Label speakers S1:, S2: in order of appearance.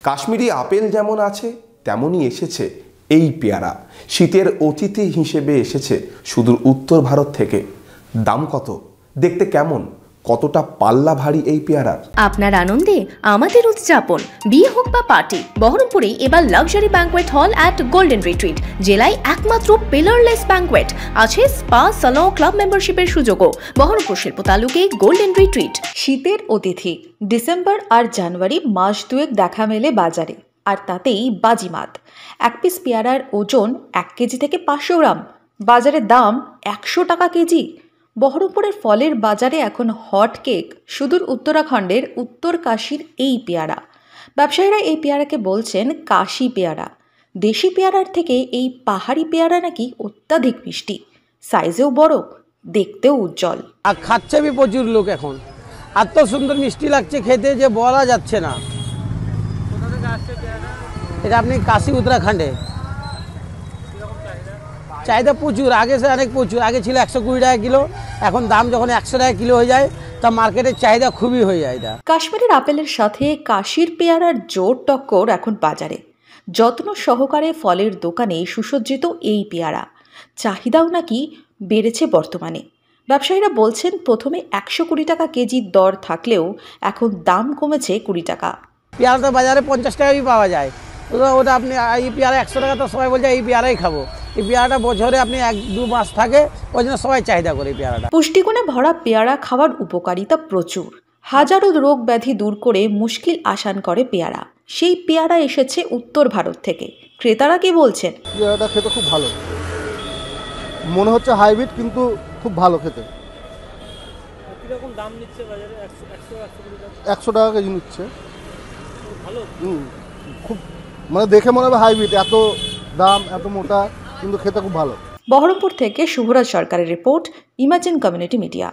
S1: Kashmiri apple যেমন আছে তেমনই এসেছে এই পেয়ারা। শীতের অতিথি হিসেবে এসেছে সুদূর উত্তর ভারত থেকে। দাম কত, দেখতে কেমন, কতটা পাল্লা ভারী এই পেয়ারার?
S2: আপনার আনন্দে আমাদের উদযাপন। বিয়ে হোক বা পার্টি, বহরমপুরে এবার luxury banquet hall at golden retreat. জেলায় একমাত্র পিলারলেস ব্যাঙ্কোয়েট, আছে স্পা, সালন, ক্লাব মেম্বারশিপের সুযোগও। বহরমপুর শিল্প তালুকে গোল্ডেন রিট্রিট।
S3: শীতের অতিথি ডিসেম্বর আর জানুয়ারি মাস দুয়েক দেখা মেলে বাজারে, আর তাতেই বাজিমাত। এক পিস পেয়ারার ওজন 1 কেজি থেকে 500 গ্রাম, বাজারের দাম 100 টাকা কেজি। বহরমপুরের ফলের বাজারে এখন হট কেক সুদূর উত্তরাখণ্ডের উত্তর কাশীর এই পেয়ারা। ব্যবসায়ীরা এই পেয়ারাকে বলছেন কাশী পেয়ারা। দেশি পেয়ারার থেকে এই পাহাড়ি পেয়ারা নাকি অত্যাধিক মিষ্টি, সাইজেও বড়, দেখতেও উজ্জ্বল।
S4: আর খাচ্ছে भी প্রচুর লোক এখন। এত সুন্দর মিষ্টি লাগছে খেতে যে বলা যাচ্ছে না। এটা আপনি কাশী উত্তরাখণ্ডে চাহিদা প্রচুর, আগে সে অনেক প্রচুর। আগে ছিল 120 টাকা কিলো, এখন দাম যখন 100 টাকা কিলো হয়ে যায় তা মার্কেটের চাহিদা খুবই হয়ে যায়। এটা
S3: কাশ্মীরের আপেলের সাথে কাশীর পেয়ারার জোর টক্কর এখন বাজারে। যত্ন সহকারে ফলের দোকানে সুসজ্জিত এই পেয়ারা, চাহিদাও নাকি বেড়েছে বর্তমানে। ব্যবসায়ীরা বলছেন প্রথমে 120 টাকা কেজির দর থাকলেও এখন দাম কমেছে 20 টাকা।
S4: পেয়ারাটা বাজারে 50 টাকাই পাওয়া যায়। ওটা আপনি এই পেয়ারা 100 টাকা, তো সবাই বলছে এই পেয়ারাই খাবো। এই পেয়ারাটা বছরে আপনি 1-2 মাস থাকে, ওই জন্য সবাই চাহিদা করে এই পেয়ারাটা।
S3: পুষ্টিগুণে ভরা পেয়ারা খাওয়ার উপকারিতা প্রচুর। হাজারো রোগ ব্যাধি দূর করে মুশকিল আসান করে পেয়ারা। সেই পেয়ারা এসেছে উত্তর ভারত থেকে। ক্রেতারা কি বলছেন?
S5: পেয়ারাটা খেতে খুব ভালো, মনে হচ্ছে হাইব্রিড কিন্তু খুব ভালো খেতে।
S6: কিরকম দাম নিচ্ছে বাজারে?
S5: 100 টাকা কেজি নিচ্ছে। ভালো, খুব মানে দেখে মনে হবে হাইব্রিড, এত দাম, এত মোটা, কিন্তু খেতে খুব ভালো।
S3: বহরমপুর থেকে শুভরাজ সরকারের রিপোর্ট, ইমাজিন কমিউনিটি মিডিয়া।